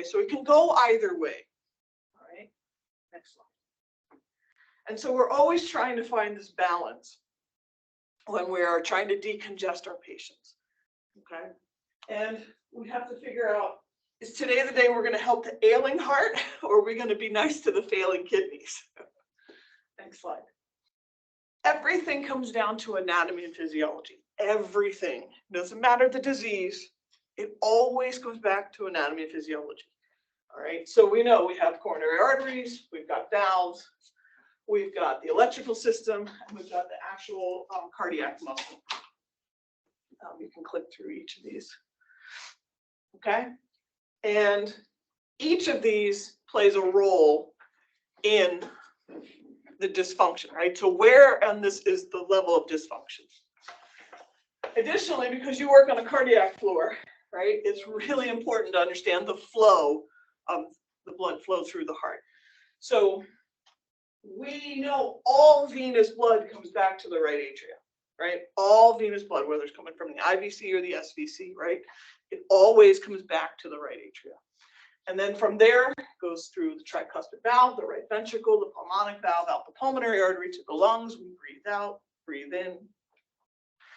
So it can go either way. All right, next slide. And so we're always trying to find this balance when we are trying to decongest our patients. Okay, and we have to figure out, is today the day we're going to help the ailing heart, or are we going to be nice to the failing kidneys? Next slide. Everything comes down to anatomy and physiology. Everything. Doesn't matter the disease. It always goes back to anatomy and physiology. All right. So we know we have coronary arteries, we've got valves, we've got the electrical system, and we've got the actual cardiac muscle. You can click through each of these. Okay. And each of these plays a role in the dysfunction, right? So where on this is the level of dysfunction. Additionally, because you work on a cardiac floor, right, it's really important to understand the flow of the blood flow through the heart. So we know all venous blood comes back to the right atrium, right? All venous blood, whether it's coming from the IVC or the SVC, right? It always comes back to the right atrium. And then from there, it goes through the tricuspid valve, the right ventricle, the pulmonic valve, out the pulmonary artery to the lungs. We breathe out, breathe in.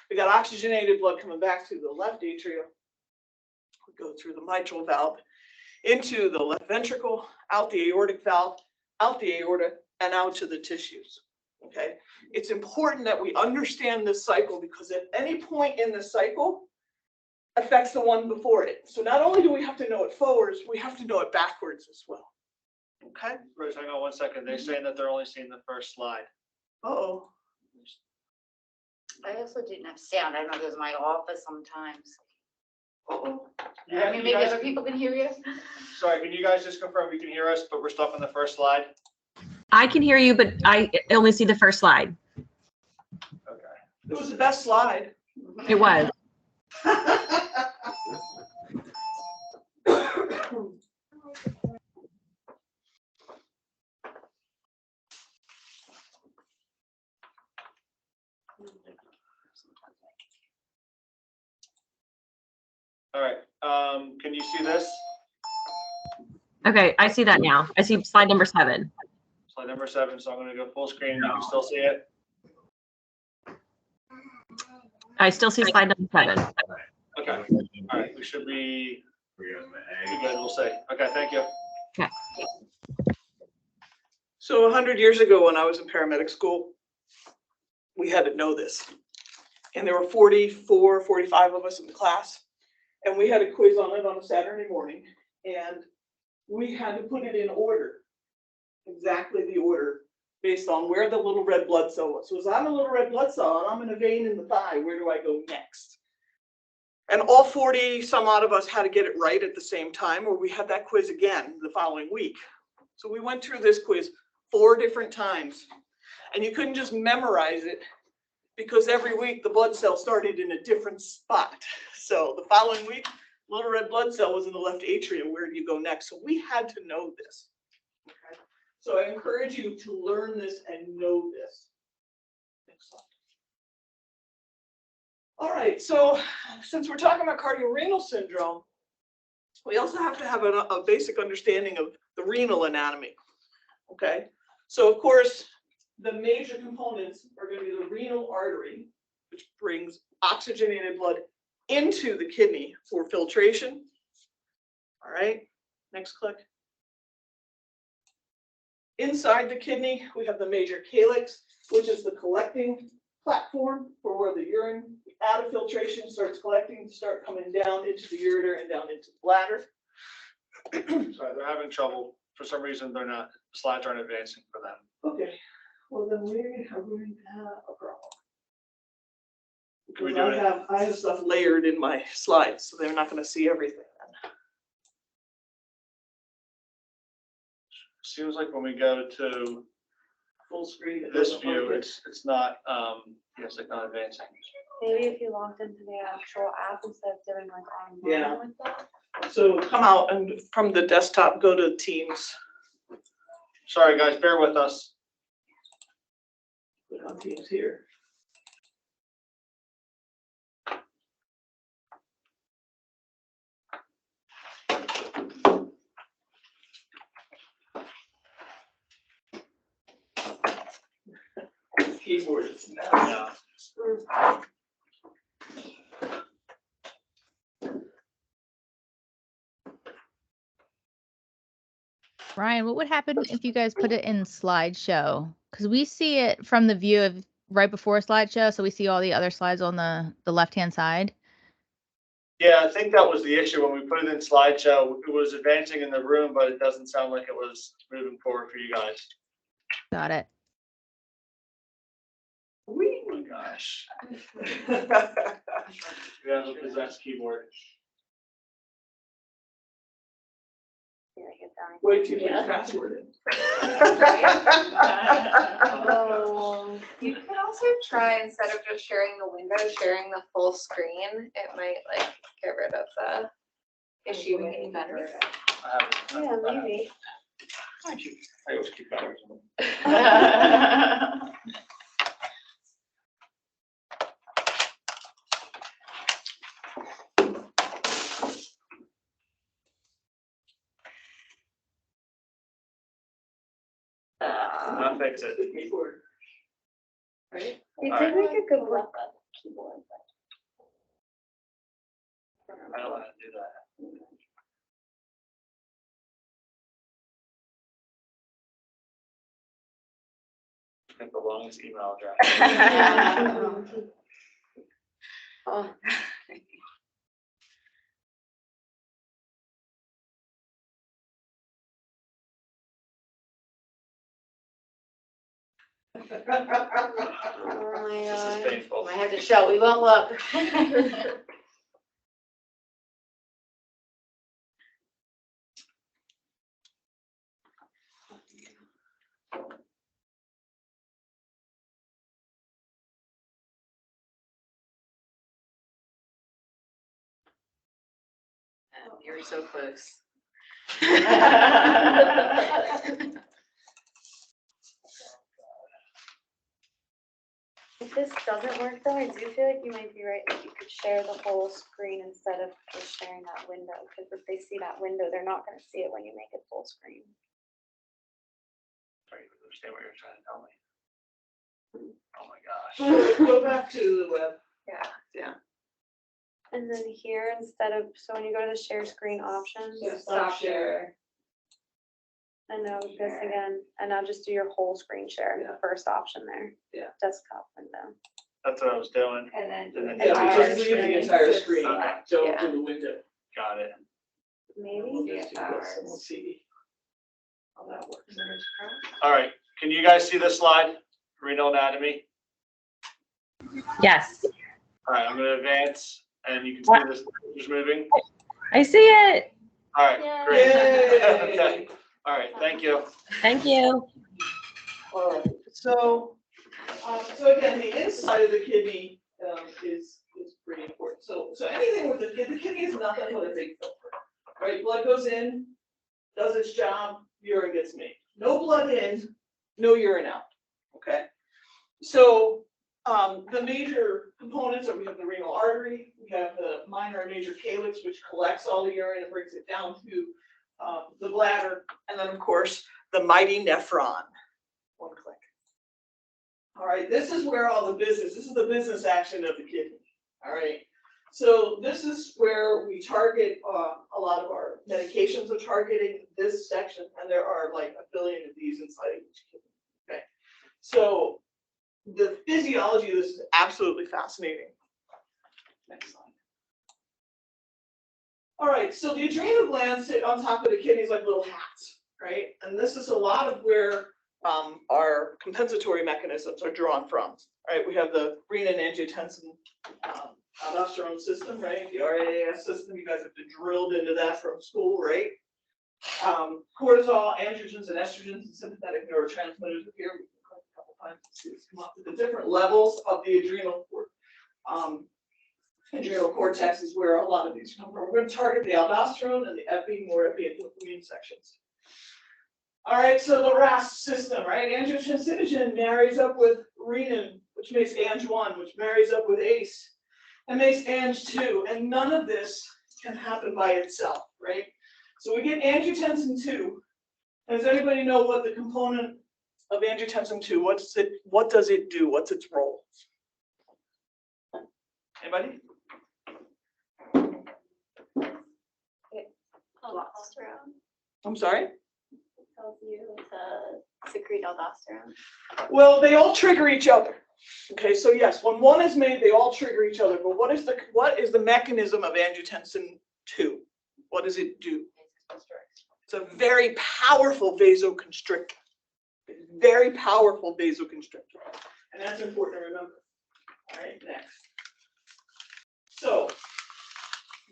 We got oxygenated blood coming back to the left atrium. We go through the mitral valve into the left ventricle, out the aortic valve, out the aorta, and out to the tissues. Okay, it's important that we understand this cycle, because at any point in the cycle affects the one before it. So not only do we have to know it forwards, we have to know it backwards as well. Okay. Bruce, hang on 1 second. They're saying that they're only seeing the first slide. Uh-oh. I also didn't have sound. I don't know if it was my office sometimes. Uh-oh. I mean, maybe other people can hear you. Sorry, can you guys just confirm you can hear us, but we're stuck on the first slide? I can hear you, but I only see the first slide. Okay. It was the best slide. It was. All right. Can you see this? Okay, I see that now. I see slide number 7. Slide number 7. So I'm going to go full screen. You can still see it. I still see slide number 7. Okay. All right. We should be good. We'll say. Okay. Thank you. Okay. So 100 years ago, when I was in paramedic school, we had to know this. And there were 44, 45 of us in the class. And we had a quiz on it on a Saturday morning. And we had to put it in order, exactly the order, based on where the little red blood cell was. So as I'm a little red blood cell and I'm in a vein in the thigh, where do I go next? And all 40 some odd of us had to get it right at the same time, or we had that quiz again the following week. So we went through this quiz 4 different times. And you couldn't just memorize it, because every week the blood cell started in a different spot. So the following week, little red blood cell was in the left atrium. Where do you go next? So we had to know this. Okay. So I encourage you to learn this and know this. Next slide. All right. So since we're talking about cardiorenal syndrome, we also have to have a basic understanding of the renal anatomy. Okay. So of course, the major components are going to be the renal artery, which brings oxygenated blood into the kidney for filtration. All right, next click. Inside the kidney, we have the major calyx, which is the collecting platform for where the urine out of filtration starts collecting, start coming down into the ureter and down into the bladder. Sorry, they're having trouble. For some reason, they're not. The slides aren't advancing for them. Okay, well then we are going to have a problem. Can we Because do it? I have stuff layered in my slides, so they're not going to see everything. Seems like when we go to Full screen. it this doesn't view, work. it's not it's like not advancing. Maybe if you logged into the actual app instead of doing like online Yeah. with that. So come out and from the desktop, go to Teams. Sorry guys, bear with us. Click on Teams here. keyboard. Yeah. Ryan, what would happen if you guys put it in slideshow? Because we see it from the view of right before slideshow, so we see all the other slides on the left-hand side. Yeah, I think that was the issue when we put it in slideshow. It was advancing in the room, but it doesn't sound like it was moving forward for you guys. Got it. Oh my gosh. We have a possessed keyboard. Yeah, I get that. Way too much Yeah. password in. Oh. You could also try, instead of just sharing the window, sharing the full screen. It might like get rid of the issue with getting better. Yeah, maybe. I always keep batteries on. I'll fix it. The keyboard. Right? It All did right. make a good work keyboard. I don't want to do that. Pick the longest email address. Oh. Oh my This is god. painful. Might have to show, we won't look. Oh, you're so close. If this doesn't work though, I do feel like you might be right, that you could share the whole screen instead of just sharing that window, because if they see that window, they're not gonna see it when you make it full screen. Sorry, I understand what you're trying to tell me. Oh my gosh. Go back to the web. Yeah. And then here, instead of, so when you go to the share screen options, Yeah, stop share. and now this again, and now just do your whole screen share, Yeah. the first option there. Yeah. Desktop window. That's what I was doing. And then. And then Yeah, entire just leave the screen. entire screen, Okay. don't Yeah. do the window. Got it. Maybe. We'll Yeah, just do this ours. and we'll see how that works. All right. Can you guys see this slide? Renal anatomy. Yes, All right. I'm going to advance and you can see this just moving. I see it. All right. Yay. Great. Yay. Okay. All right. Thank you. Thank you. All right, so again, the inside of the kidney is pretty important. So anything with the kidney is nothing but a big filter, right? Blood goes in, does its job, urine gets made. No blood in, no urine out, okay? So the major components are we have the renal artery, we have the minor and major calyx, which collects all the urine and brings it down to the bladder, and then of course the mighty nephron. One click. All right, this is where all the business, this is the business action of the kidney. All right, so this is where we target a lot of our medications are targeting this section, and there are like 1 billion of these inside of each kidney. Okay, so the physiology of this is absolutely fascinating. Next slide. All right, so the adrenal glands sit on top of the kidneys like little hats, right? And this is a lot of where our compensatory mechanisms are drawn from, right? We have the renin-angiotensin aldosterone system, right? The RAAS system, you guys have been drilled into that from school, right? Cortisol, androgens, and estrogens, and sympathetic neurotransmitters appear. We can click a couple times to see this come up. The different levels of the adrenal cortex is where a lot of these come from. We're going to target the aldosterone and the epi, norepi, and dopamine sections. All right, so the RAS system, right? Angiotensinogen marries up with renin, which makes Ang1, which marries up with ACE, and makes Ang2, and none of this can happen by itself, right? So we get angiotensin 2. Does anybody know what the component of angiotensin 2, what does it do? What's its role? Anybody? Aldosterone I'm sorry? tells you to secrete aldosterone. Well, they all trigger each other. Okay, so yes, when one is made, they all trigger each other. But what is the mechanism of angiotensin 2? What does it do? It's a very powerful vasoconstrictor. It's very powerful vasoconstrictor. And that's important to remember. All right, next. So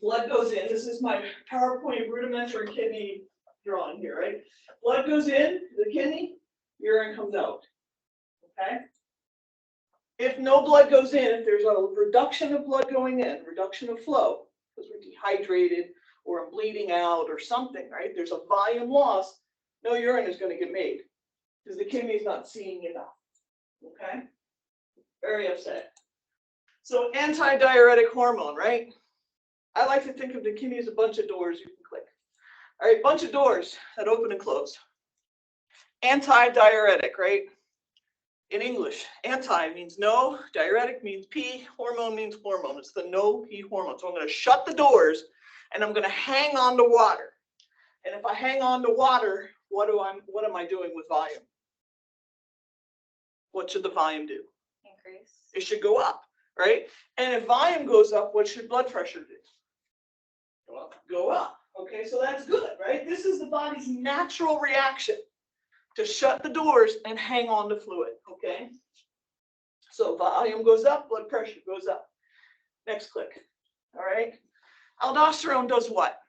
blood goes in. This is my PowerPoint rudimentary kidney drawing here, right? Blood goes in the kidney, urine comes out. Okay? If no blood goes in, if there's a reduction of blood going in, reduction of flow, because we're dehydrated or I'm bleeding out or something, right? There's a volume loss, no urine is going to get made because the kidney is not seeing enough. Okay? Very upset. So antidiuretic hormone, right? I like to think of the kidney as a bunch of doors you can click. All right, bunch of doors that open and close. Antidiuretic, right? In English, anti means no, diuretic means pee, hormone means hormone. It's the no pee hormone. So I'm going to shut the doors and I'm going to hang on to water. And if I hang on to water, what am I doing with volume? What should the volume do? Increase. It should go up, right? And if volume goes up, what should blood pressure do? Go up. Go up. Okay, so that's good, right? This is the body's natural reaction to shut the doors and hang on to fluid, okay? So volume goes up, blood pressure goes up. Next click, all right? Aldosterone does what?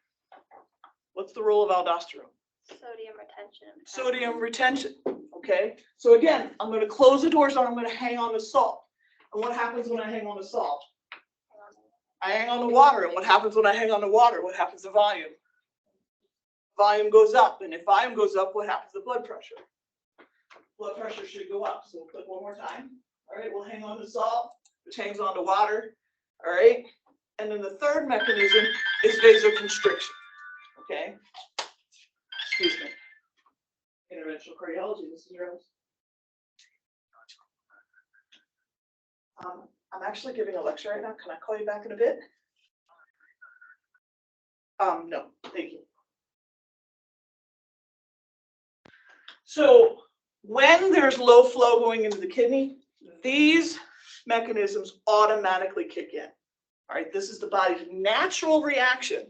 What's the role of aldosterone? Sodium retention. Sodium retention, okay? So again, I'm going to close the doors and I'm going to hang on to salt. And what happens when I hang on to salt? I hang on to water, and what happens when I hang on to water? What happens to volume? Volume goes up, and if volume goes up, what happens to blood pressure? Blood pressure should go up. So we'll click one more time. All right, we'll hang on to salt, which hangs on to water. All right, and then the third mechanism is vasoconstriction. Okay, excuse me. Interventional cardiology, this is Rose. I'm actually giving a lecture right now. Can I call you back in a bit? No, thank you. So when there's low flow going into the kidney, these mechanisms automatically kick in. All right, this is the body's natural reaction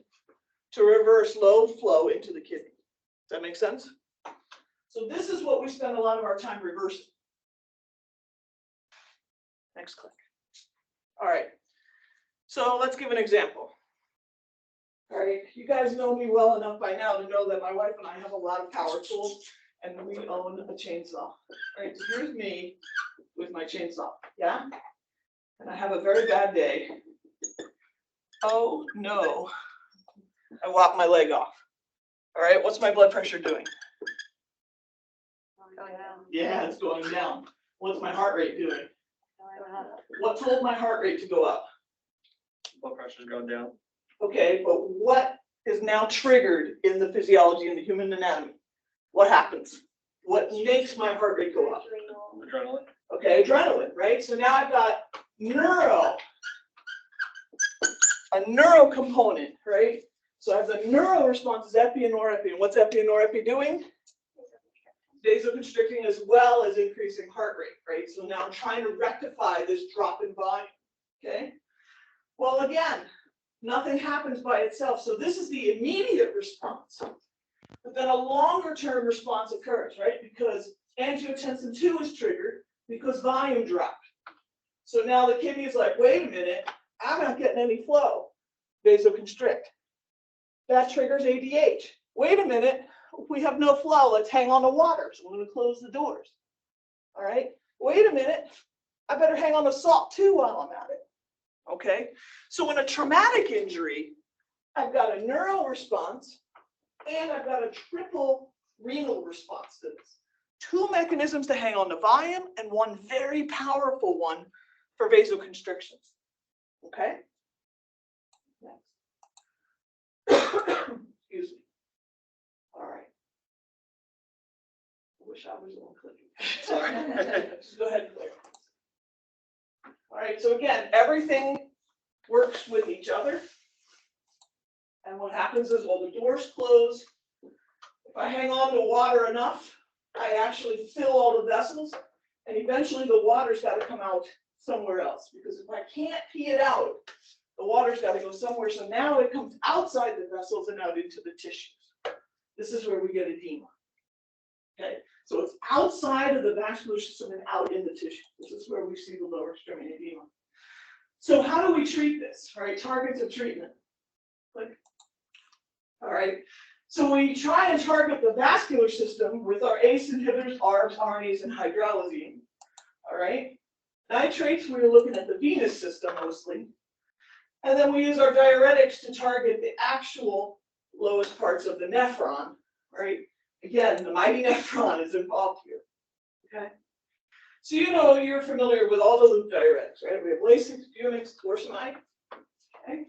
to reverse low flow into the kidney. Does that make sense? So this is what we spend a lot of our time reversing. Next click. All right, so let's give an example. All right, you guys know me well enough by now to know that my wife and I have a lot of power tools and we own a chainsaw. All right, so here's me with my chainsaw, yeah? And I have a very bad day. Oh no, I lopped my leg off. All right, what's my blood pressure doing? Going down. Yeah, it's going down. What's my heart rate doing? Going up. What told my heart rate to go up? Blood pressure's going down. Okay, but what is now triggered in the physiology in the human anatomy? What happens? What makes my heart rate go up? Adrenal. Adrenaline. Okay, adrenaline, right? So now I've got a neuro component, right? So I have the neuro response is epi and norepi. And what's epi and norepi doing? Vasoconstricting as well as increasing heart rate, right? So now I'm trying to rectify this drop in volume, okay? Well, again, nothing happens by itself. So this is the immediate response. But then a longer term response occurs, right? Because angiotensin 2 is triggered because volume dropped. So now the kidney is like, wait a minute, I'm not getting any flow. Vasoconstrict. That triggers ADH. Wait a minute, we have no flow. Let's hang on to water. So I'm going to close the doors. All right. Wait a minute, I better hang on to salt too while I'm at it. Okay. So in a traumatic injury, I've got a neural response and I've got a triple renal response to this. Two mechanisms to hang on to volume and one very powerful one for vasoconstrictions. Okay? Next. Excuse me. All right. wish I was the one clicking. Sorry. Just go ahead and click. All right, so again, everything works with each other. And what happens is, while the doors close, if I hang on to water enough, I actually fill all the vessels, and eventually the water's got to come out somewhere else. Because if I can't pee it out, the water's got to go somewhere. So now it comes outside the vessels and out into the tissues. This is where we get edema. Okay, so it's outside of the vascular system and out in the tissue. This is where we see the lower extremity edema. So how do we treat this? All right, targets of treatment. Click. All right, so we try and target the vascular system with our ACE inhibitors, ARBs, ARNIs, and hydralazine. All right, nitrates, we're looking at the venous system mostly. And then we use our diuretics to target the actual lowest parts of the nephron, right? Again, the mighty nephron is involved here, okay? So you know, you're familiar with all the loop diuretics, right? We have Lasix, Bunix, torsemide, okay?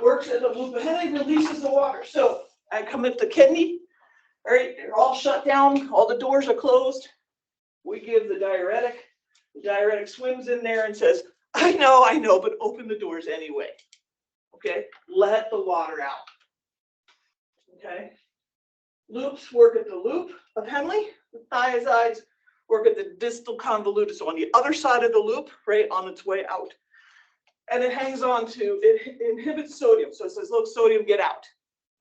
Works at the loop of Henle, releases the water. So I come at the kidney, all right? They're all shut down, all the doors are closed. We give the diuretic swims in there and says, I know, but open the doors anyway, okay? Let the water out, okay? Loops work at the loop of Henle. The thiazides work at the distal convolutus, so on the other side of the loop, right, on its way out. And it hangs on to, it inhibits sodium. So it says, look, sodium, get out.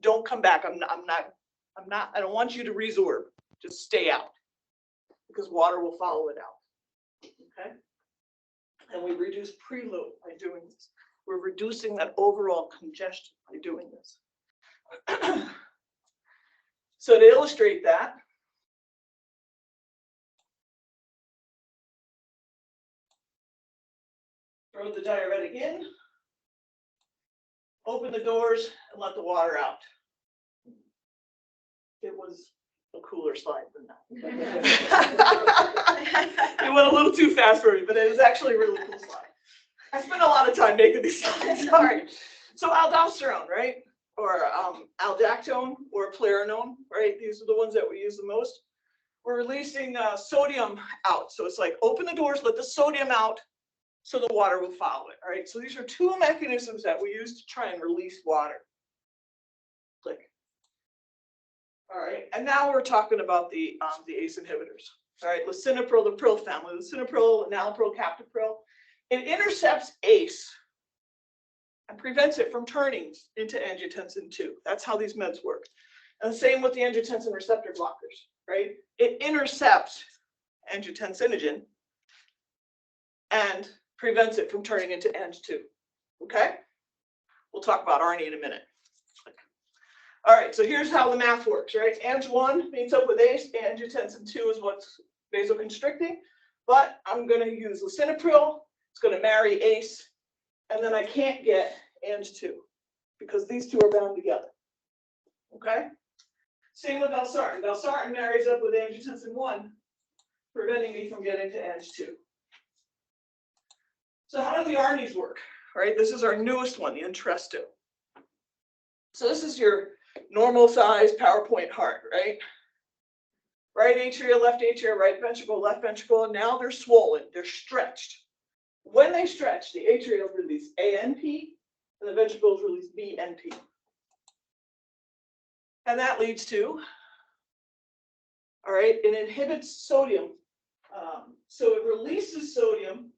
Don't come back. I don't want you to resorb. Just stay out. Because water will follow it out. Okay? And we reduce preload by doing this. We're reducing that overall congestion by doing this. So to illustrate that, throw the diuretic in, open the doors, and let the water out. It was a cooler slide than that. It went a little too fast for me, but it was actually a really cool slide. I spent a lot of time making these slides. All right. So aldosterone, right? Or aldactone or plerinone, right? These are the ones that we use the most. We're releasing sodium out. So it's like open the doors, let the sodium out so the water will follow it, all right? So these are two mechanisms that we use to try and release water. Click. All right, and now we're talking about the ACE inhibitors. All right, lisinopril, the pril family, lisinopril, enalapril, captopril. It intercepts ACE and prevents it from turning into angiotensin II. That's how these meds work. And the same with the angiotensin receptor blockers, right? It intercepts angiotensinogen and prevents it from turning into Ang2, okay? We'll talk about ARNI in a minute. All right, so here's how the math works, right? Ang1 meets up with ACE, angiotensin II is what's vasoconstricting, but I'm gonna use lisinopril, it's gonna marry ACE, and then I can't get Ang2 because these two are bound together, okay? Same with valsartan. Valsartan marries up with angiotensin 1, preventing me from getting to Ang2. So how do the ARNIs work? All right, this is our newest one, the Entresto. So this is your normal size PowerPoint heart, right? Right atria, left atria, right ventricle, left ventricle, and now they're swollen, they're stretched. When they stretch, the atria release ANP, and the ventricles release BNP. And that leads to, all right, it inhibits sodium. So it releases sodium,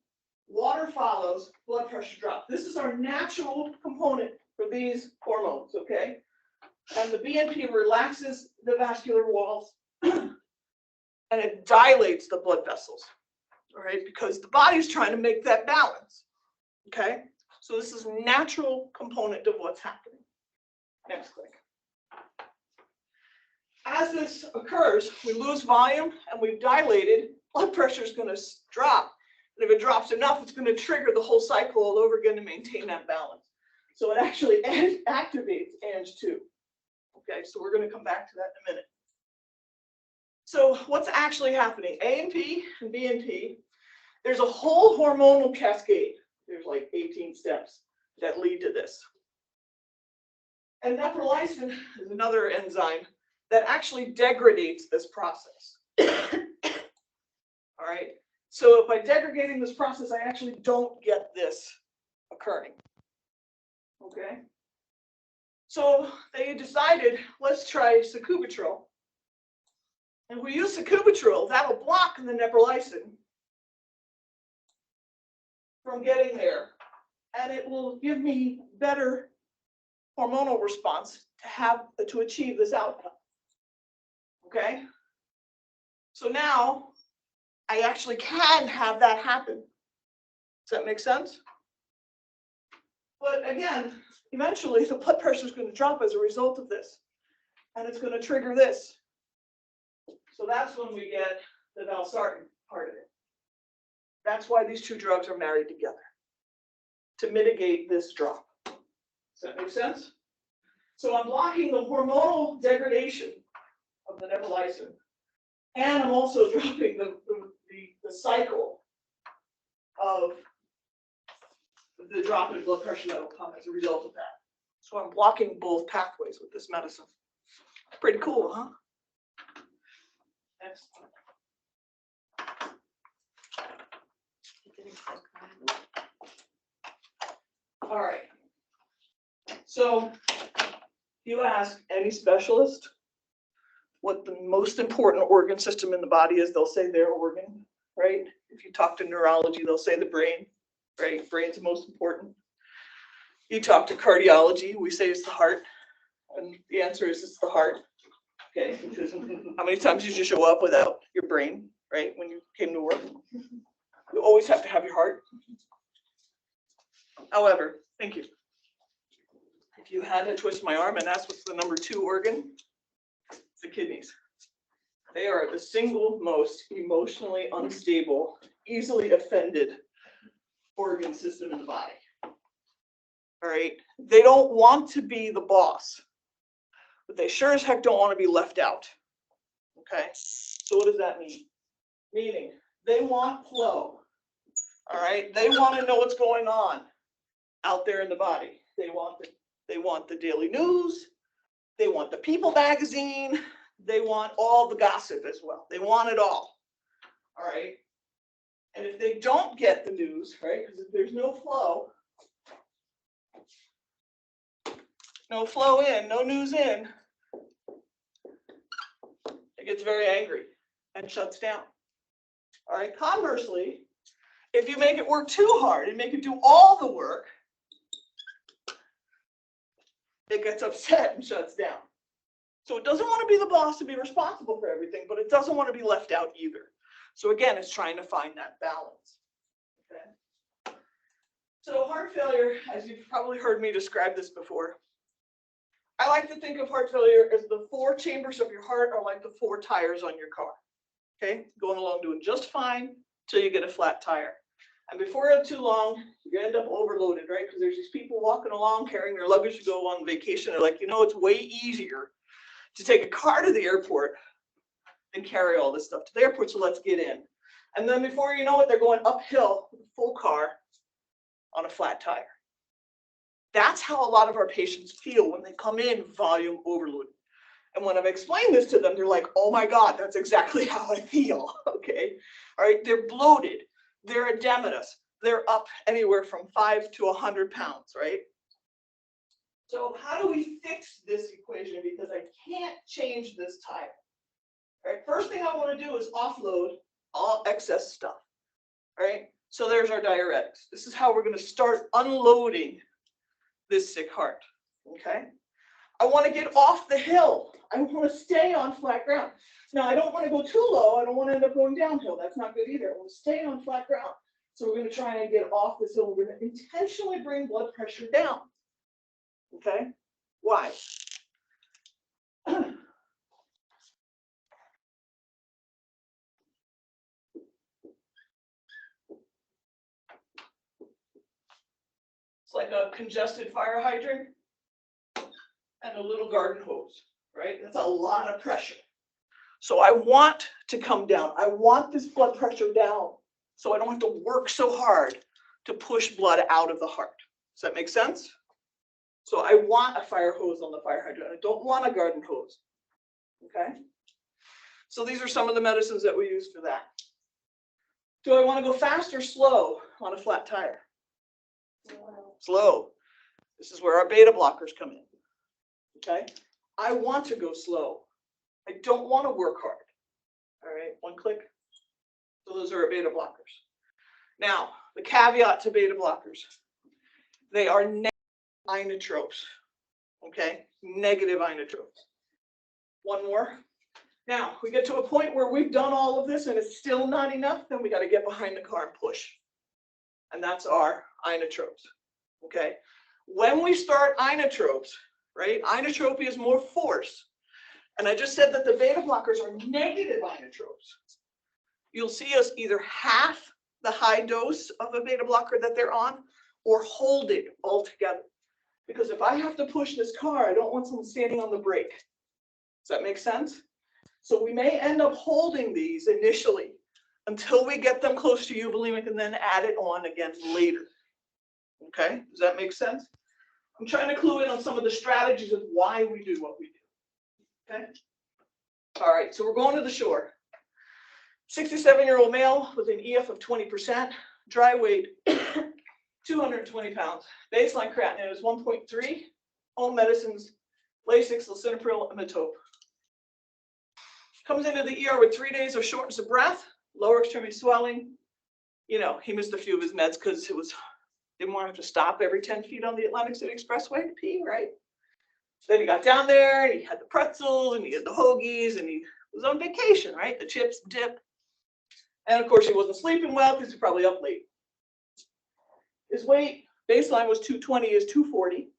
water follows, blood pressure drops. This is our natural component for these hormones, okay? And the BNP relaxes the vascular walls and it dilates the blood vessels, all right? Because the body's trying to make that balance, okay? So this is a natural component of what's happening. Next click. As this occurs, we lose volume and we've dilated, blood pressure is going to drop. And if it drops enough, it's going to trigger the whole cycle all over again to maintain that balance. So it actually activates Ang2. Okay, so we're going to come back to that in a minute. So what's actually happening? ANP and BNP, there's a whole hormonal cascade. There's like 18 steps that lead to this. And neprilysin is another enzyme that actually degrades this process. All right, so by degrading this process, I actually don't get this occurring. Okay. So they decided, let's try sacubitril. And we use sacubitril, that'll block the neprilysin from getting there. And it will give me better hormonal response to achieve this outcome. Okay? So now I actually can have that happen. Does that make sense? But again, eventually the blood pressure is going to drop as a result of this. And it's going to trigger this. So that's when we get the valsartan part of it. That's why these two drugs are married together, to mitigate this drop. Does that make sense? So I'm blocking the hormonal degradation of the neprilysin, and I'm also dropping the cycle of the drop in blood pressure that will come as a result of that. So I'm blocking both pathways with this medicine. Pretty cool, huh? Next. All right. So you ask any specialist what the most important organ system in the body is, they'll say their organ, right? If you talk to neurology, they'll say the brain, right? Brain's the most important. You talk to cardiology, we say it's the heart, and the answer is it's the heart. Okay, because how many times did you show up without your brain, right? When you came to work, you always have to have your heart. However, thank you. If you had to twist my arm and ask what's the number 2 organ, it's the kidneys. They are the single most emotionally unstable, easily offended organ system in the body. All right, they don't want to be the boss, but they sure as heck don't want to be left out. Okay, so what does that mean? Meaning they want flow. All right, they want to know what's going on out there in the body. They want the daily news. They want the People magazine. They want all the gossip as well. They want it all. All right, and if they don't get the news, right, because if there's no flow in, no news in, it gets very angry and shuts down. All right, conversely, if you make it work too hard and make it do all the work, it gets upset and shuts down. So it doesn't want to be the boss to be responsible for everything, but it doesn't want to be left out either. So again, it's trying to find that balance. Okay. So heart failure, as you've probably heard me describe this before, I like to think of heart failure as the 4 chambers of your heart are like the 4 tires on your car. Okay, going along doing just fine till you get a flat tire. And before it's too long, you end up overloaded, right? Because there's these people walking along carrying their luggage to go on vacation. They're like, it's way easier to take a car to the airport and carry all this stuff to the airport, so let's get in. And then before you know it, they're going uphill with a full car on a flat tire. That's how a lot of our patients feel when they come in volume overloaded. And when I've explained this to them, they're like, oh my God, that's exactly how I feel, okay? All right, they're bloated, they're edematous, they're up anywhere from 5 to 100 pounds, right? So how do we fix this equation? Because I can't change this tire. All right, first thing I want to do is offload all excess stuff, all right? So there's our diuretics. This is how we're going to start unloading this sick heart, okay? I want to get off the hill. I want to stay on flat ground. Now, I don't want to go too low. I don't want to end up going downhill. That's not good either. I want to stay on flat ground. So we're going to try and get off this hill. We're going to intentionally bring blood pressure down, okay? Why? It's like a congested fire hydrant and a little garden hose, right? That's a lot of pressure. So I want to come down. I want this blood pressure down so I don't have to work so hard to push blood out of the heart. Does that make sense? So I want a fire hose on the fire hydrant. I don't want a garden hose, okay? So these are some of the medicines that we use for that. Do I want to go fast or slow on a flat tire? Slow. This is where our beta blockers come in. Okay? I want to go slow. I don't want to work hard. All right, one click. So those are our beta blockers. Now, the caveat to beta blockers. They are negative inotropes. Okay? Negative inotropes. One more. Now, we get to a point where we've done all of this and it's still not enough, then we got to get behind the car and push. And that's our inotropes. Okay? When we start inotropes, right? Inotropy is more force. And I just said that the beta blockers are negative inotropes. You'll see us either half the high dose of a beta blocker that they're on or hold it altogether. Because if I have to push this car, I don't want someone standing on the brake. Does that make sense? So we may end up holding these initially until we get them close to euvolemic and then add it on again later. Okay, does that make sense? I'm trying to clue in on some of the strategies of why we do what we do. Okay. All right, so we're going to the shore. 67-year-old male with an EF of 20%, dry weight 220 pounds. Baseline creatinine is 1.3. Home medicines, Lasix, lisinopril, imitope. Comes into the ER with 3 days of shortness of breath, lower extremity swelling. You know, he missed a few of his meds because didn't want to have to stop every 10 feet on the Atlantic City Expressway to pee, right? Then he got down there and he had the pretzels and he had the hoagies and he was on vacation, right? The chips, dip. And of course he wasn't sleeping well because he's probably up late. His weight, baseline was 220, is 240.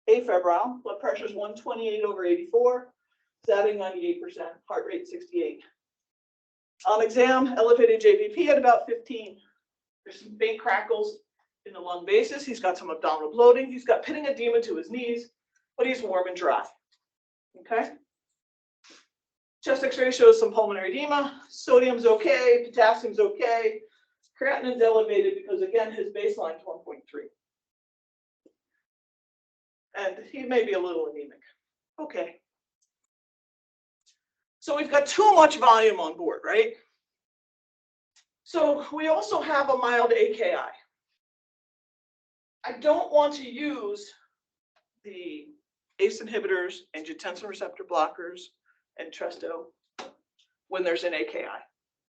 Afebrile, blood pressure is 128/84, statin 98%, heart rate 68. On exam, elevated JVP at about 15. There's some faint crackles in the lung basis. He's got some abdominal bloating. He's got pitting edema to his knees, but he's warm and dry. Okay. Chest X-ray shows some pulmonary edema. Sodium's okay. Potassium's okay. Creatinine's elevated because, again, his baseline is 1.3. And he may be a little anemic. Okay. So we've got too much volume on board, right? So we also have a mild AKI. I don't want to use the ACE inhibitors, angiotensin receptor blockers, and Entresto when there's an AKI,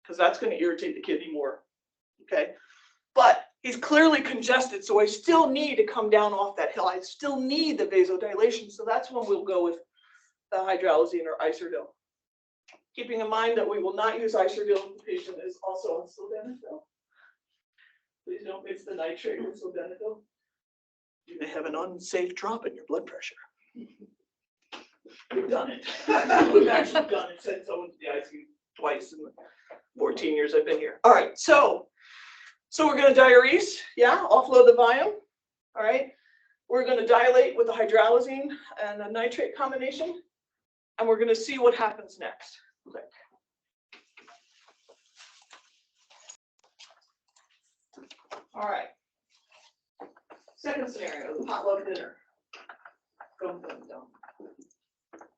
because that's going to irritate the kidney more. Okay, but he's clearly congested, so I still need to come down off that hill. I still need the vasodilation, so that's when we'll go with the hydralazine or Iserdil. Keeping in mind that we will not use Iserdil if the patient is also on sildenafil. Please don't mix the nitrate with sildenafil. You may have an unsafe drop in your blood pressure. We've done it. We've actually done it. Sent someone to the ICU twice in the 14 years I've been here. All right, so we're going to diurese, yeah, offload the volume. All right, we're going to dilate with the hydralazine and a nitrate combination, and we're going to see what happens next. Okay. All right. Second scenario, the potluck dinner.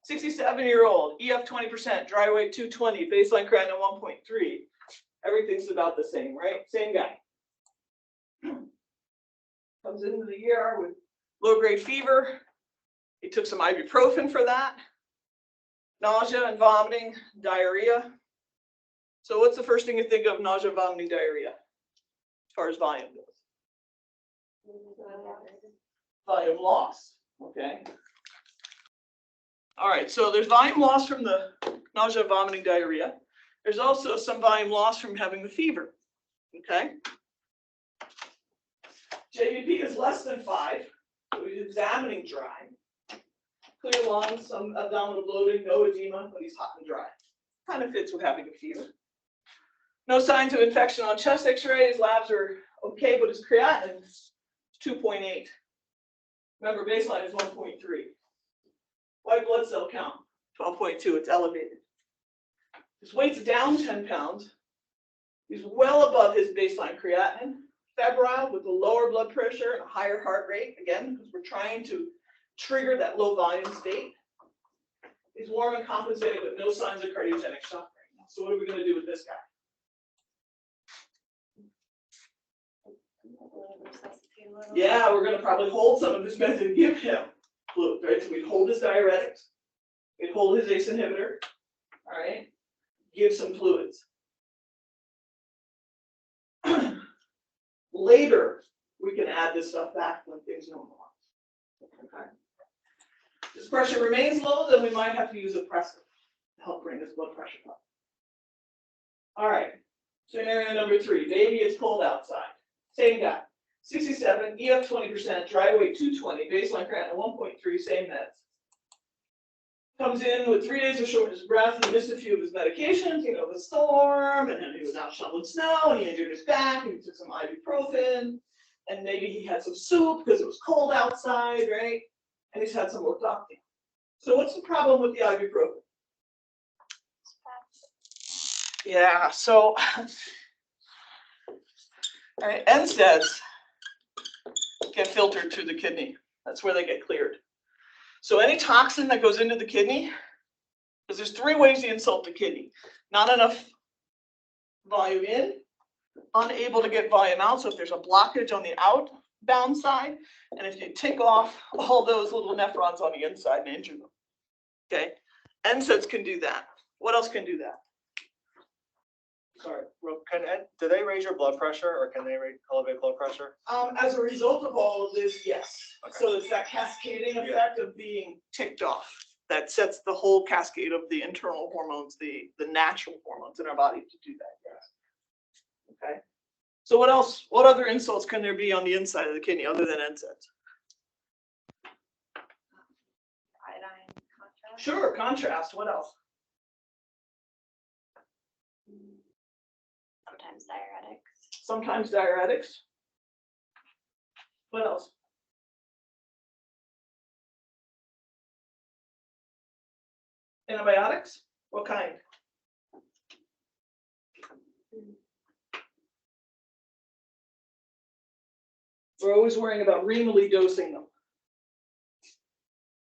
67-year-old, EF 20%, dry weight 220, baseline creatinine 1.3. Everything's about the same, right? Same guy. Comes into the ER with low-grade fever. He took some ibuprofen for that. Nausea and vomiting, diarrhea. So what's the first thing you think of nausea, vomiting, diarrhea, as far as volume goes? Volume loss, okay. All right, so there's volume loss from the nausea, vomiting, diarrhea. There's also some volume loss from having the fever, okay. JVP is less than 5, so he's examining dry. Clear lungs, some abdominal bloating, no edema, but he's hot and dry. Kind of fits with having a fever. No signs of infection on chest X-rays. Labs are okay, but his creatinine is 2.8. Remember, baseline is 1.3. White blood cell count, 12.2. It's elevated. His weight's down 10 pounds. He's well above his baseline creatinine. Febrile with a lower blood pressure and a higher heart rate, again, because we're trying to trigger that low volume state. He's warm and compensated, but no signs of cardiogenic shock right now. So what are we gonna do with this guy? Yeah, we're gonna probably hold some of his meds and give him fluid, right? So we'd hold his diuretics, we'd hold his ACE inhibitor, all right? Give some fluids. Later, we can add this stuff back when things normalize. Okay. If his pressure remains low, then we might have to use a pressor to help bring his blood pressure up. All right, scenario number 3, baby, it's cold outside. Same guy, 67, EF 20%, dry weight 220, baseline creatinine 1.3, same meds. Comes in with 3 days of shortness of breath and missed a few of his medications, the storm, and then he was out shoveling snow, and he injured his back, and he took some ibuprofen, and maybe he had some soup because it was cold outside, right? And he's had some orthodoxy. So what's the problem with the ibuprofen? Yeah, so, all right, NSAIDs get filtered through the kidney. That's where they get cleared. So any toxin that goes into the kidney, because there's 3 ways you insult the kidney. Not enough volume in, unable to get volume out. So if there's a blockage on the outbound side, and if you take off all those little nephrons on the inside and injure them. Okay, NSAIDs can do that. What else can do that? Sorry. Do they raise your blood pressure, or can they elevate blood pressure? As a result of all of this, yes. Okay. So it's that cascading effect of being ticked off that sets the whole cascade of the internal hormones, the natural hormones in our body to do that. Yes. Okay. So what else? What other insults can there be on the inside of the kidney other than NSAIDs? Iodine contrast. Sure, contrast. What else? Sometimes diuretics. Sometimes diuretics. What else? Antibiotics? What kind? We're always worrying about renally dosing them.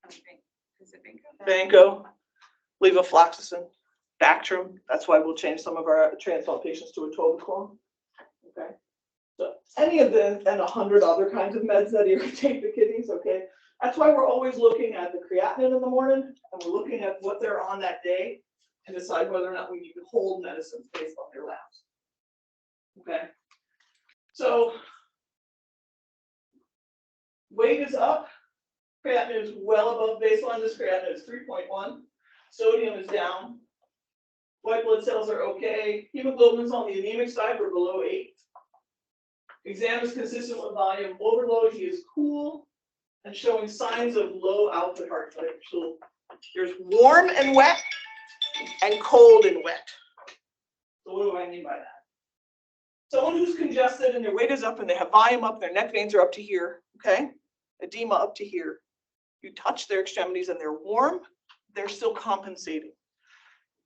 Is it Vanco, levofloxacin, Bactrim. That's why we'll change some of our transplant patients to atovaquone. Okay. So any of them and 100 other kinds of meds that irritate the kidneys. Okay. That's why we're always looking at the creatinine in the morning, and we're looking at what they're on that day and decide whether or not we need to hold medicines based on their labs. Okay. So weight is up. Creatinine is well above baseline. This creatinine is 3.1. Sodium is down. White blood cells are okay. Hemoglobin's on the anemic side, we're below 8. Exam is consistent with volume overload. He is cool and showing signs of low output heart rate. So there's warm and wet and cold and wet. So what do I mean by that? Someone who's congested and their weight is up and they have volume up, their neck veins are up to here, okay? Edema up to here. You touch their extremities and they're warm, they're still compensating.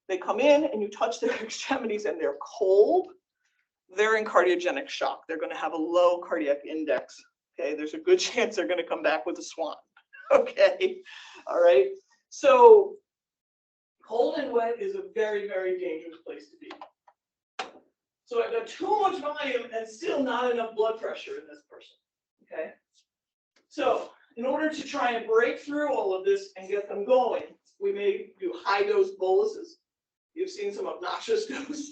They come in and you touch their extremities and they're cold, they're in cardiogenic shock. They're going to have a low cardiac index. Okay, there's a good chance they're going to come back with a swan. Okay, all right. So cold and wet is a very, very dangerous place to be. So I've got too much volume and still not enough blood pressure in this person. Okay, so in order to try and break through all of this and get them going, we may do high dose boluses. You've seen some obnoxious dose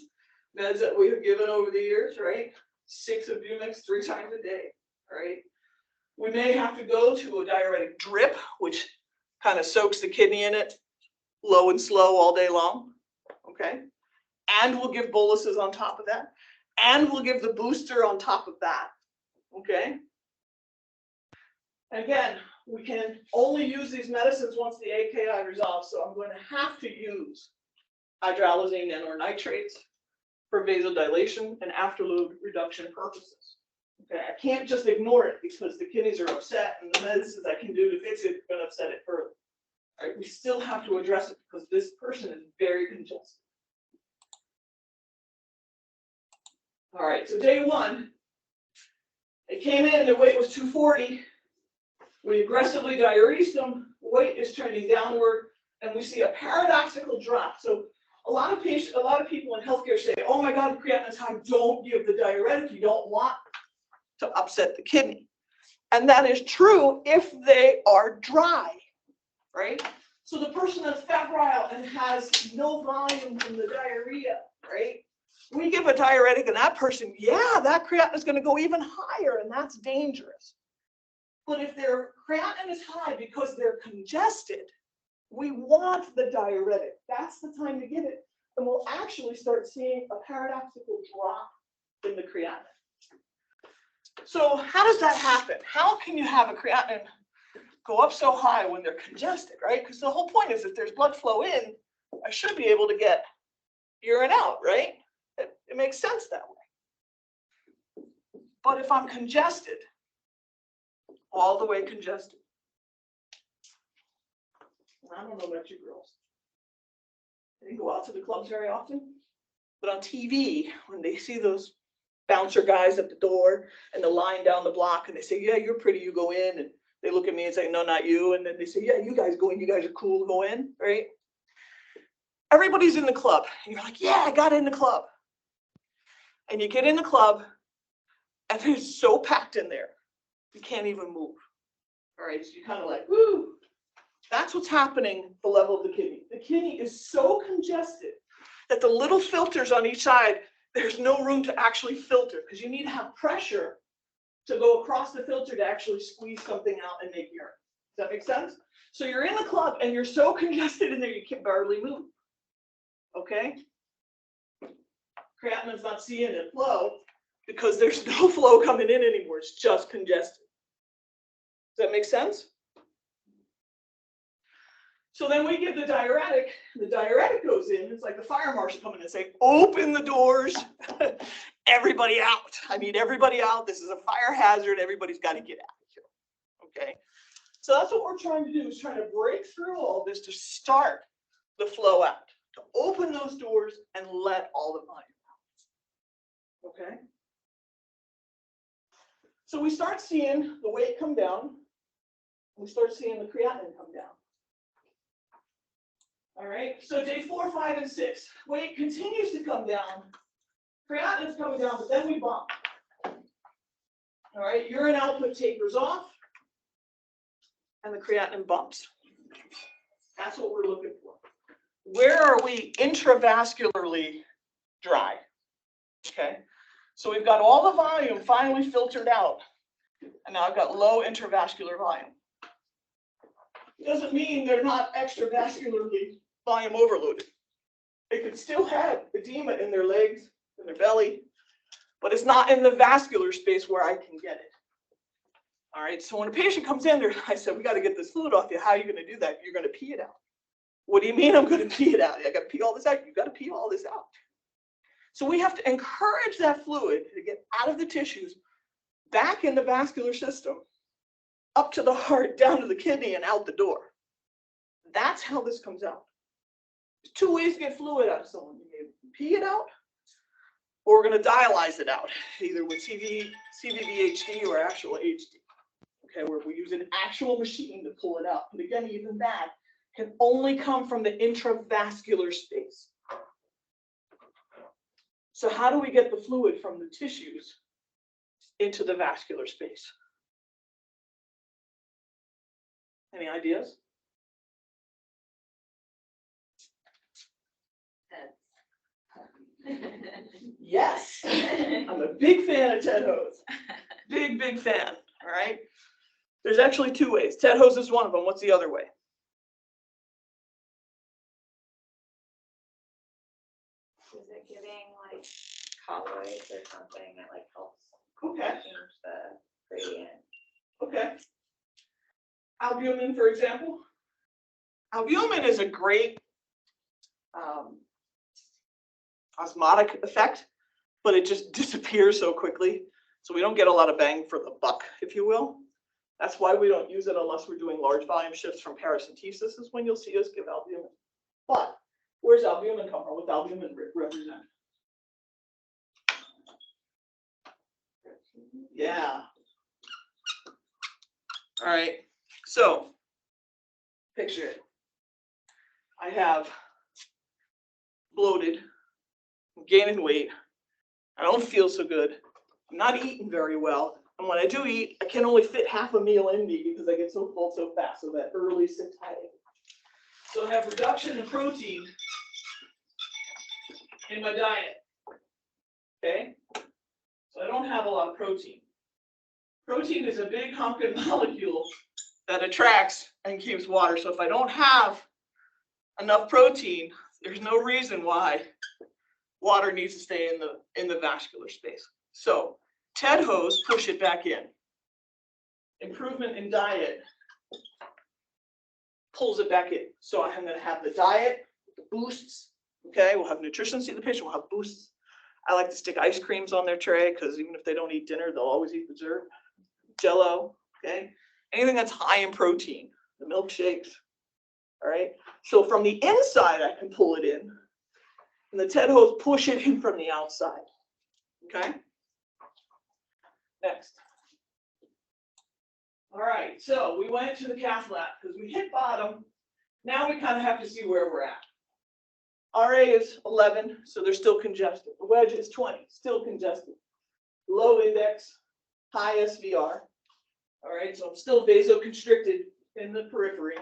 meds that we have given over the years, right? 6 of Bumix 3 times a day, right? We may have to go to a diuretic drip, which kind of soaks the kidney in it, low and slow all day long, okay? And we'll give boluses on top of that. And we'll give the booster on top of that, okay? Again, we can only use these medicines once the AKI resolves, so I'm going to have to use hydralazine and or nitrates for vasodilation and afterload reduction purposes. Okay, I can't just ignore it because the kidneys are upset and the medicines I can do to fix it are going to upset it further. All right, we still have to address it because this person is very congested. All right, so day 1, they came in, their weight was 240. We aggressively diuresed them, weight is trending downward, and we see a paradoxical drop. So a lot of people in healthcare say, oh my God, creatinine is high, don't give the diuretic, you don't want to upset the kidney. And that is true if they are dry, right? So the person that's febrile and has no volume from the diarrhea, right? We give a diuretic and that person, yeah, that creatinine is going to go even higher, and that's dangerous. But if their creatinine is high because they're congested, we want the diuretic. That's the time to give it. And we'll actually start seeing a paradoxical drop in the creatinine. So how does that happen? How can you have a creatinine go up so high when they're congested, right? Because the whole point is if there's blood flow in, I should be able to get urine out, right? It makes sense that way. But if I'm congested, all the way congested, I don't know about you girls. I didn't go out to the clubs very often, but on TV, when they see those bouncer guys at the door and the line down the block, and they say, yeah, you're pretty, you go in, and they look at me and say, no, not you, and then they say, yeah, you guys go in, you guys are cool, go in, right? Everybody's in the club, and you're like, yeah, I got in the club. And you get in the club, and it's so packed in there, you can't even move. All right, so you're kind of like, woo. That's what's happening at the level of the kidney. The kidney is so congested that the little filters on each side, there's no room to actually filter because you need to have pressure to go across the filter to actually squeeze something out and make urine. Does that make sense? So you're in the club and you're so congested in there you can barely move. Okay? Creatinine's not seeing it flow because there's no flow coming in anymore. It's just congested. Does that make sense? So then we give the diuretic goes in. It's like the fire marshal coming and say, open the doors, everybody out. I need everybody out. This is a fire hazard. Everybody's got to get out of here. Okay. So that's what we're trying to do, is trying to break through all this to start the flow out, to open those doors and let all the volume out. Okay. So we start seeing the weight come down. We start seeing the creatinine come down. All right, so day 4, 5, and 6, weight continues to come down. Creatinine's coming down, but then we bump. All right, urine output tapers off, and the creatinine bumps. That's what we're looking for. Where are we intravascularly dry? Okay, so we've got all the volume finally filtered out, and now I've got low intravascular volume. It doesn't mean they're not extravascularly volume overloaded. They could still have edema in their legs, in their belly, but it's not in the vascular space where I can get it. All right, so when a patient comes in there, I said, we got to get this fluid off you. How are you going to do that? You're going to pee it out. What do you mean I'm going to pee it out? I got to pee all this out. You got to pee all this out. So we have to encourage that fluid to get out of the tissues, back in the vascular system, up to the heart, down to the kidney, and out the door. That's how this comes out. There's 2 ways to get fluid out of someone. You can pee it out, or we're going to dialyze it out, either with CVVHD or actual HD. Okay, where we use an actual machine to pull it out. But again, even that can only come from the intravascular space. So how do we get the fluid from the tissues into the vascular space? Any ideas? Yes, I'm a big fan of TED hose. Big fan. All right. There's actually 2 ways. TED hose is one of them. What's the other way? Is it giving like colloids or something that like helps Okay. change the gradient? Okay. Albumin, for example. Albumin is a great osmotic effect, but it just disappears so quickly. So we don't get a lot of bang for the buck, if you will. That's why we don't use it unless we're doing large volume shifts from paracentesis, is when you'll see us give albumin. But where's albumin come from? What's albumin represent? Yeah. All right. So picture it. I have bloated, I'm gaining weight, I don't feel so good, I'm not eating very well, and when I do eat, I can only fit half a meal in me because I get so full so fast, so that early satiety. So I have reduction in protein in my diet, okay? So I don't have a lot of protein. Protein is a big honking molecule that attracts and keeps water. So if I don't have enough protein, there's no reason why water needs to stay in the vascular space. So TED hose, push it back in. Improvement in diet pulls it back in. So I'm going to have the diet, the boosts. Okay, we'll have nutrition. See the patient. We'll have boosts. I like to stick ice creams on their tray because even if they don't eat dinner, they'll always eat dessert. Jello. Okay, anything that's high in protein. The milkshakes. All right. So from the inside, I can pull it in, and the TED hose push it in from the outside. Okay. Next. All right. So we went to the cath lab because we hit bottom. Now we kind of have to see where we're at. RA is 11, so they're still congested. The wedge is 20, still congested. Low index, high SVR. All right, so I'm still vasoconstricted in the periphery.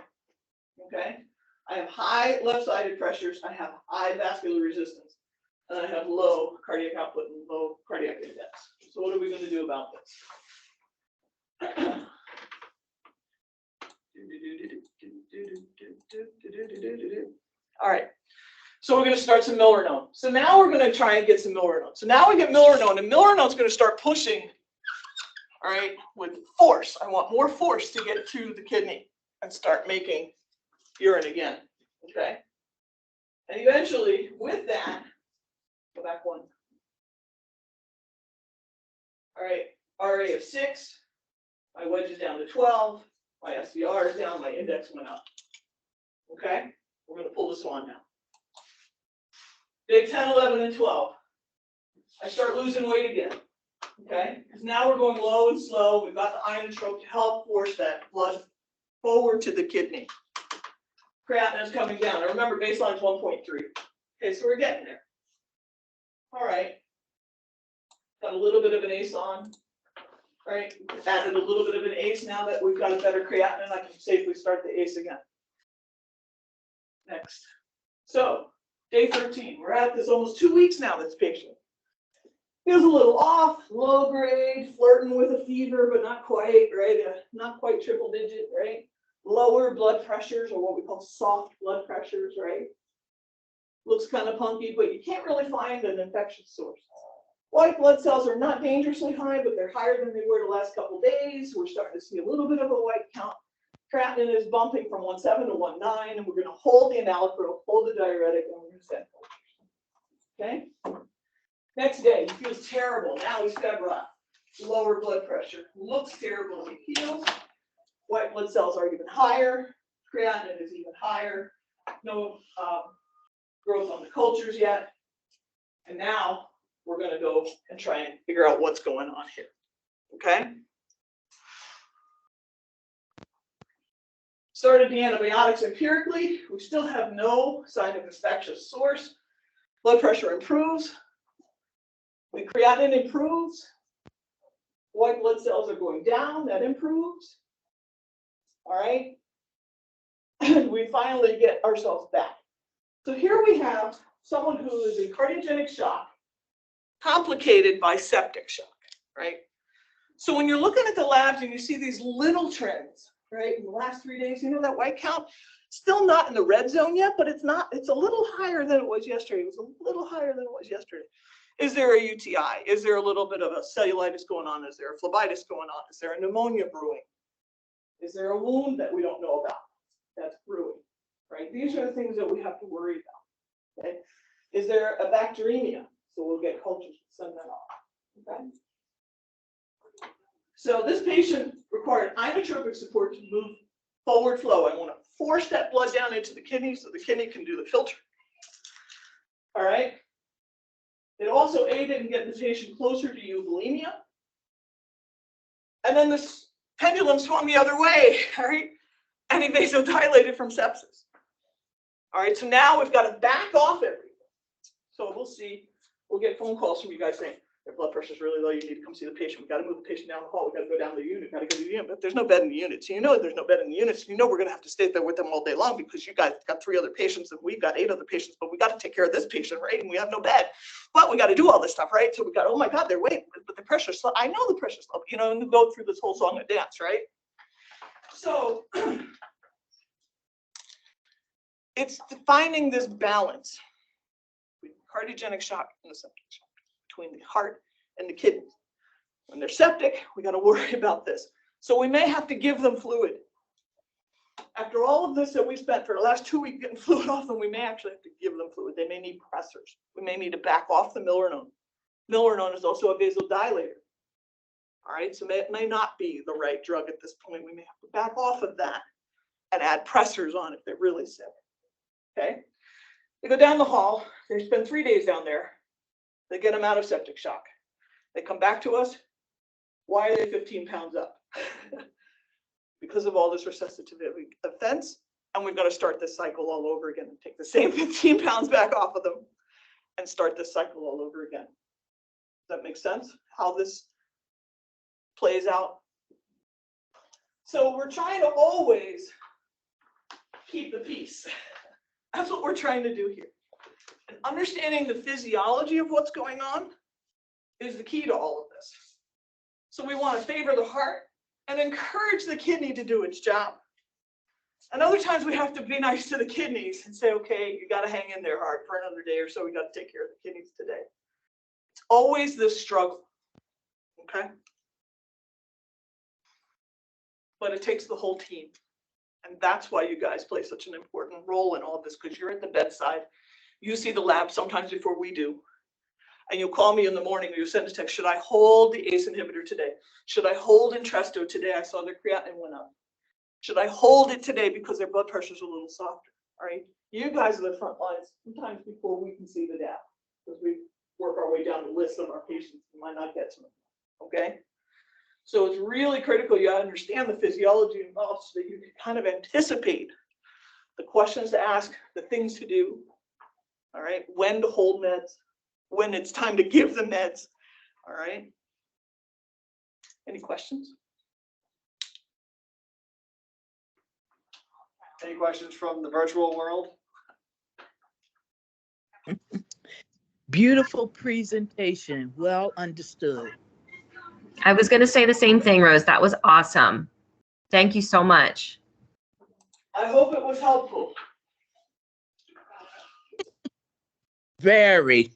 Okay, I have high left-sided pressures. I have high vascular resistance, and I have low cardiac output and low cardiac index. So what are we going to do about this? All right. So we're going to start some milrinone. So now we're going to try and get some milrinone. So now we get milrinone, and milrinone's going to start pushing, all right, with force. I want more force to get to the kidney and start making urine again, okay? And eventually, with that, go back one. All right, RA of 6, my wedge is down to 12, my SVR is down, my index went up, okay? We're going to pull this on now. Day 10, 11, and 12. I start losing weight again, okay? Because now we're going low and slow. We've got the inotrope to help force that blood forward to the kidney. Creatinine is coming down. Now remember, baseline is 1.3. Okay, so we're getting there. All right. Got a little bit of an ACE on. All right, added a little bit of an ACE now that we've got a better creatinine. I can safely start the ACE again. Next. So, day 13, we're at this almost 2 weeks now, this patient. Feels a little off, low grade, flirting with a fever, but not quite, right? Not quite triple digit, right? Lower blood pressures, or what we call soft blood pressures, right? Looks kind of punky, but you can't really find an infectious source. White blood cells are not dangerously high, but they're higher than they were the last couple of days. We're starting to see a little bit of a white count. Creatinine is bumping from 1.7 to 1.9, and we're going to hold the enalapril, hold the diuretic, and we're going to send it. Okay? Next day, he feels terrible. Now he's febrile. Lower blood pressure. Looks terrible. He feels. White blood cells are even higher. Creatinine is even higher. No growth on the cultures yet. And now we're going to go and try and figure out what's going on here. Okay? Started the antibiotics empirically. We still have no sign of infectious source. Blood pressure improves. The creatinine improves. White blood cells are going down. That improves. All right. And we finally get ourselves back. So here we have someone who is in cardiogenic shock, complicated by septic shock, right? So when you're looking at the labs and you see these little trends, right, in the last 3 days, you know that white count, still not in the red zone yet, but it's a little higher than it was yesterday. It was a little higher than it was yesterday. Is there a UTI? Is there a little bit of a cellulitis going on? Is there a phlebitis going on? Is there a pneumonia brewing? Is there a wound that we don't know about that's brewing, right? These are the things that we have to worry about, okay? Is there a bacteremia? So we'll get cultures to send that off, okay? So this patient required inotropic support to move forward flow. I want to force that blood down into the kidney so the kidney can do the filter. All right. It also aided in getting the patient closer to euvolemia. And then this pendulum swung the other way, all right? And he vasodilated from sepsis. All right, so now we've got to back off everything. So we'll see, we'll get phone calls from you guys saying, their blood pressure is really low, you need to come see the patient. We got to move the patient down the hall, we got to go down to the unit, got to go to the unit, but there's no bed in the unit. So you know there's no bed in the unit, so you know we're going to have to stay there with them all day long because you guys got 3 other patients and we've got 8 other patients, but we got to take care of this patient, right? And we have no bed, but we got to do all this stuff, right? So we got, oh my God, they're waiting, but the pressure's low. I know the pressure's low, you know, and we go through this whole song and dance, right? So it's finding this balance between cardiogenic shock and the septic shock, between the heart and the kidneys. When they're septic, we got to worry about this. So we may have to give them fluid. After all of this that we spent for the last 2 weeks getting fluid off them, we may actually have to give them fluid. They may need pressors. We may need to back off the milrinone. Milrinone is also a vasodilator. All right, so it may not be the right drug at this point. We may have to back off of that and add pressors on if they're really sick. Okay, they go down the hall. They spend 3 days down there. They get them out of septic shock. They come back to us. Why are they 15 pounds up? Because of all this resuscitative events, and we've got to start this cycle all over again and take the same 15 pounds back off of them and start this cycle all over again. Does that make sense? How this plays out? So we're trying to always keep the peace. That's what we're trying to do here. And understanding the physiology of what's going on is the key to all of this. So we want to favor the heart and encourage the kidney to do its job. And other times we have to be nice to the kidneys and say, okay, you got to hang in there, heart, for another day or so. We got to take care of the kidneys today. It's always this struggle, okay? But it takes the whole team. And that's why you guys play such an important role in all of this, because you're at the bedside. You see the lab sometimes before we do. And you'll call me in the morning or you send a text, should I hold the ACE inhibitor today? Should I hold Entresto today? I saw their creatinine went up. Should I hold it today because their blood pressure is a little softer? All right. You guys are the front lines sometimes before we can see the data, because we work our way down the list of our patients and might not get to them. Okay. So it's really critical you understand the physiology involved so that you can kind of anticipate the questions to ask, the things to do. All right. When to hold meds, when it's time to give the meds. All right. Any questions? Any questions from the virtual world? Beautiful presentation, well understood. I was going to say the same thing, Rose. That was awesome. Thank you so much. I hope it was helpful. Very.